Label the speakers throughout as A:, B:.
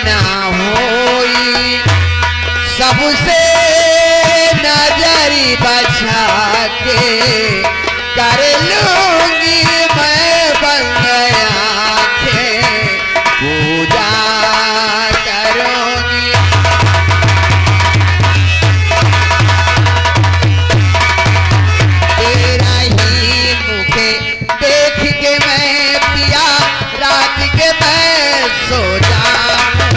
A: ना होई, सबसे नजरी बचा के कर लूंगी मैं बंद आंखें, पूजा करूंगी। तेरा ही मुखे देख के मैं पिया रात के मैं सो जाऊं,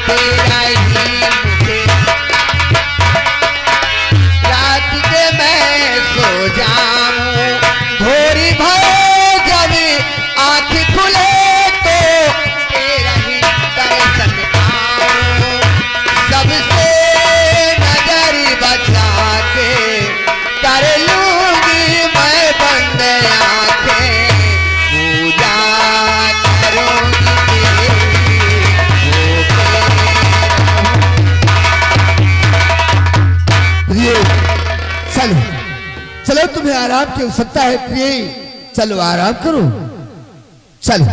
A: तेरा ही मुखे रात के मैं सो जाऊं। भोरी भर जब आँख खुले तो तेरा ही दर्शन पाऊं, सबसे नजर बचा के कर लूंगी मैं बंद आंखें, पूजा करूंगी
B: प्रिय। चलो चलो, तुम्हें आराम की आवश्यकता है प्रिय, चलो आराम करो, चलो।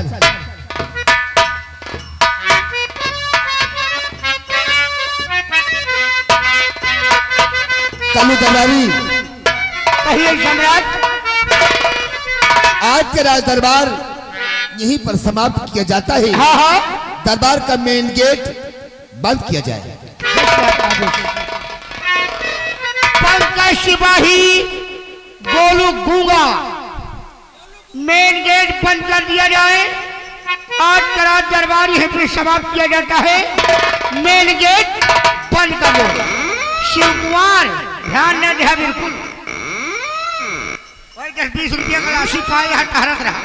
B: चलो दरबारी,
C: कहिए सम्राट।
B: आज के राज दरबार यहीं पर समाप्त किया जाता है।
C: हाँ हाँ,
B: दरबार का मेन गेट बंद किया जाए।
C: पंकज सिपाही गोलू गूंगा, मेन गेट बंद कर दिया जाए। आज का रात दरबार यहीं पर समाप्त किया जाता है, मेन गेट बंद कर दो। शिव कुमार ध्यान न दिया बिल्कुल, वही 10-20 रुपया का राशि पाए यहाँ ठहरत रहा।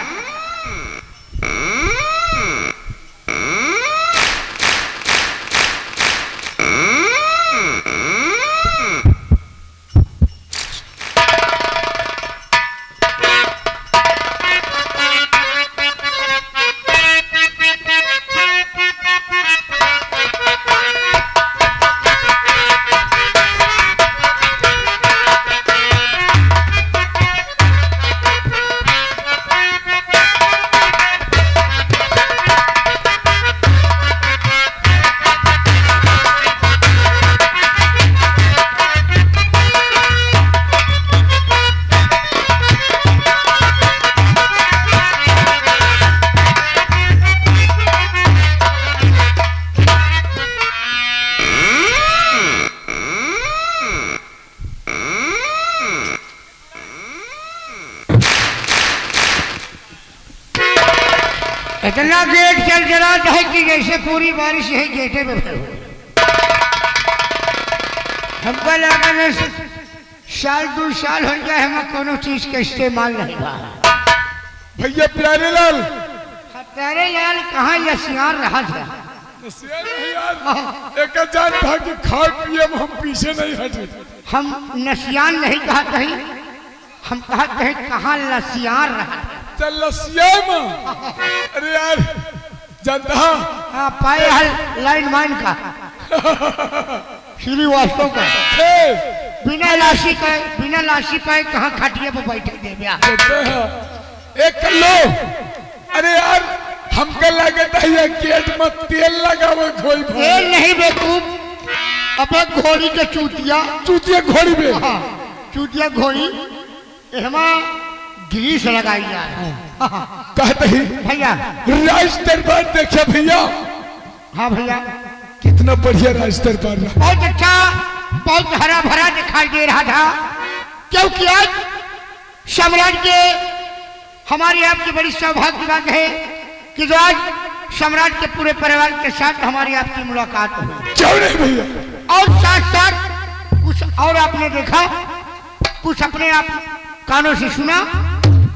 C: इतना गेट चल चला है कि जैसे पूरी बारिश है गेटे में हमको लगा साल 2 साल हो गया हम कोनो चीज के इस्तेमाल नहीं हुआ।
D: भैया प्यारे लाल,
C: प्यारे लाल कहाँ यशियार रहा था।
D: एक जान था कि खाए पिए हम पीछे नहीं हटे।
C: हम नसियान नहीं कहते हैं, हम कहते हैं कहाँ लसियार रहा।
D: चल लसिया में, अरे यार जनता
C: हाँ पाए हल लाइन माइन का श्रीवास्तव का बिना लाशी पाए कहाँ खाटिए पे बैठे देव्या।
D: एक लो, अरे यार हमको लगता है गेट में तेल लगा हुआ घोड़ी।
C: तेल नहीं बेवकूफ, अपने घोड़ी के चूतिया
D: घोड़ी में।
C: हाँ चूतिया घोड़ी एहमा ग्रीस लगाई जा रहा है।
D: कहते ही
C: भैया
D: राज दरबार देखा भैया।
C: हाँ भैया
D: कितना बढ़िया राज दरबार रहा,
C: बहुत अच्छा, बहुत हरा भरा दिखाई दे रहा था, क्योंकि आज सम्राट के हमारी आपकी बड़ी सौभाग्य की बात है कि जो आज सम्राट के पूरे परिवार के साथ हमारी आपकी मुलाकात हुई।
D: क्यों नहीं भैया?
C: और साथ साथ कुछ और आपने देखा, कुछ अपने आप कानों से सुना।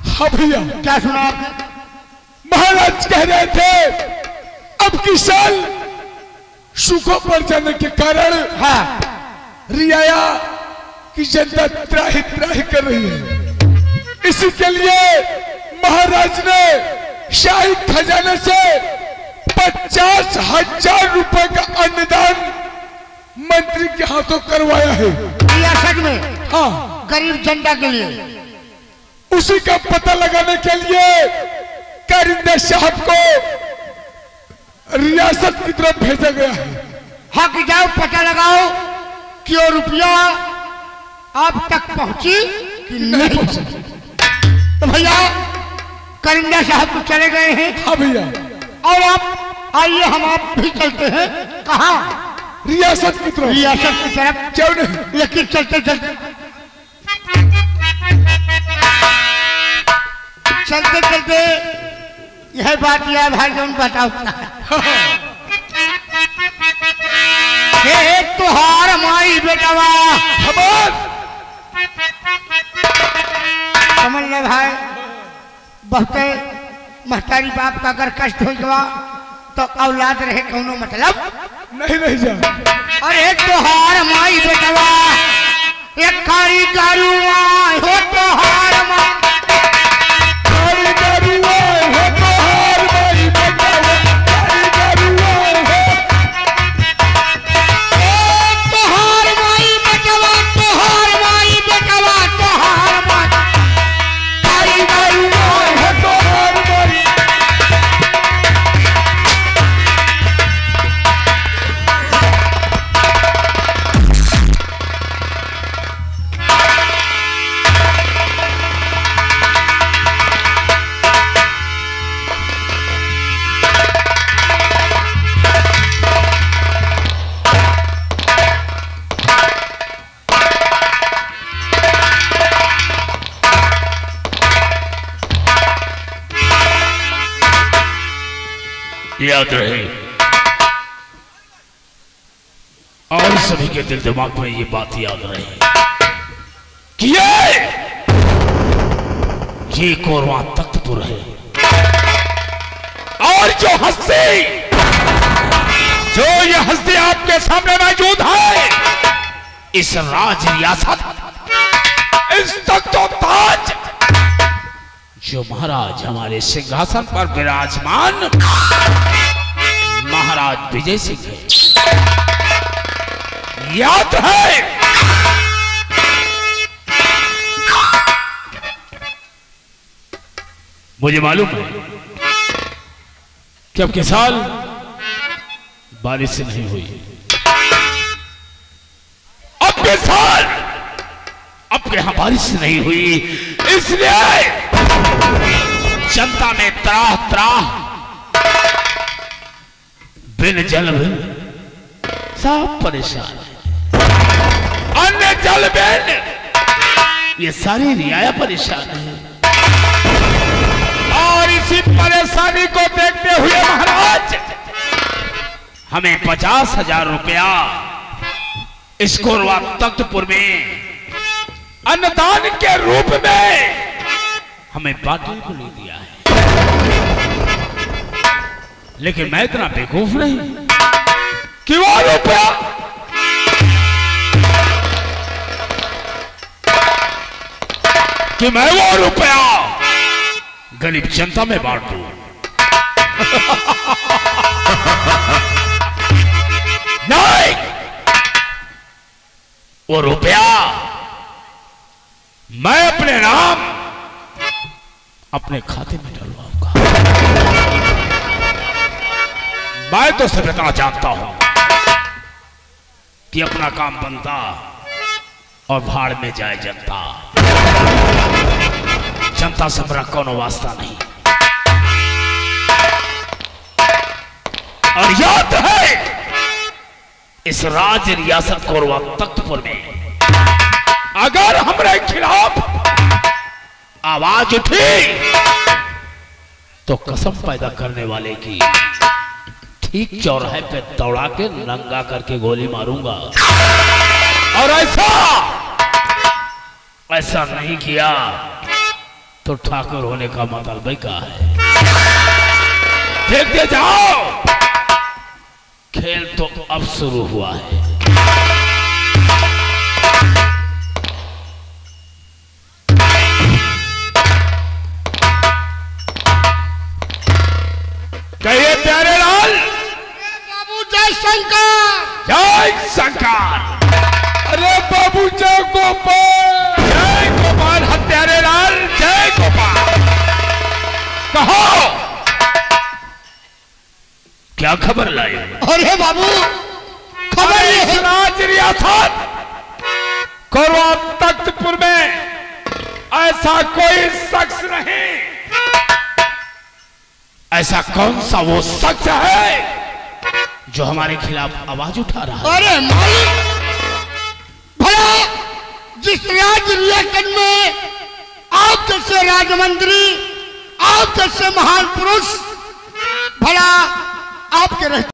D: हाँ भैया।
C: क्या सुना आपने?
D: महाराज कह रहे थे अब की साल सूखों पर जाने के कारण
C: हाँ
D: रियाया की जनता त्राही त्राही कर रही है। इसी के लिए महाराज ने शाही खजाने से 50,000 रुपए का अन्नदान मंत्री के हाथों करवाया है
C: रियासत में।
D: हाँ
C: गरीब जनता के लिए।
D: उसी का पता लगाने के लिए करिंदे साहब को रियासत की तरफ भेजा गया है।
C: हाँ कि जाओ पता लगाओ कि वो रुपया आप तक पहुंची कि नहीं। तो भैया करिंदा साहब तो चले गए हैं।
D: हाँ भैया।
C: और आप आइए हम आप भी चलते हैं। कहाँ?
D: रियासत की तरफ।
C: रियासत की तरफ।
D: क्यों नहीं?
C: लेकिन चलते चलते चलते चलते यह बात यह भाई जो बताओ हे तुहार माई बेटवा समझ ले भाई। बहुत महतारी बाप का अगर कष्ट हो गया तो औलाद रहे कौनो मतलब
D: नहीं रह जा।
C: अरे तुहार माई बेटवा एक कारी गारुआ हो तुहार माई
E: याद रहे और सभी के दिल दिमाग में ये बात याद रहे कि ये कोरवा तख्तपुर है और जो ये हस्ती आपके सामने मौजूद है इस राज रियासत इस तख्तो ताज जो महाराज हमारे सिंहासन पर विराजमान महाराज विजय सिंह है। याद है मुझे मालूम है कि अब के साल बारिश नहीं हुई। अब के साल अब के यहां बारिश नहीं हुई इसलिए जनता में त्राह त्राह बिन जल बिन सब परेशान है। अन्य जल बिन ये सारी रियाया परेशान है और इसी परेशानी को देखते हुए महाराज हमें 50,000 रुपया इस कोरवा तख्तपुर में अन्नदान के रूप में हमें बांटने को नहीं दिया है। लेकिन मैं इतना बेवकूफ नहीं कि वो रुपया गरीब जनता में बांट दूं। नहीं, वो रुपया मैं अपने नाम अपने खाते में डलवाऊंगा। मैं तो सिर्फ इतना जानता हूं कि अपना काम बनता और भाड़ में जाए जनता। जनता से मेरा कोनो वास्ता नहीं। और याद है इस राज रियासत कोरवा तख्तपुर में अगर हमारे खिलाफ आवाज उठी तो कसम पैदा करने वाले की ठीक चौराहे पे दौड़ा के नंगा करके गोली मारूंगा। और ऐसा नहीं किया तो ठाकुर होने का मतलब ही क्या है। देखते जाओ, खेल तो अब शुरू हुआ है। कहिए प्यारे लाल।
C: बाबू जय शंकर।
E: जय शंकर।
D: अरे बाबू जय गोपाल।
E: जय गोपाल हत्यारे लाल। जय गोपाल। कहो क्या क्या खबर लाए?
C: अरे बाबू खबर ये
D: इस
C: है
D: राज रियासत कौरवा तख्तपुर में ऐसा कोई शख्स नहीं।
E: ऐसा कौन सा वो शख्स है जो हमारे खिलाफ आवाज उठा रहा है?
C: अरे मालिक भला जिस राज रियासत में आप जैसे राजमंत्री, आप जैसे महान पुरुष, भला आपके रहते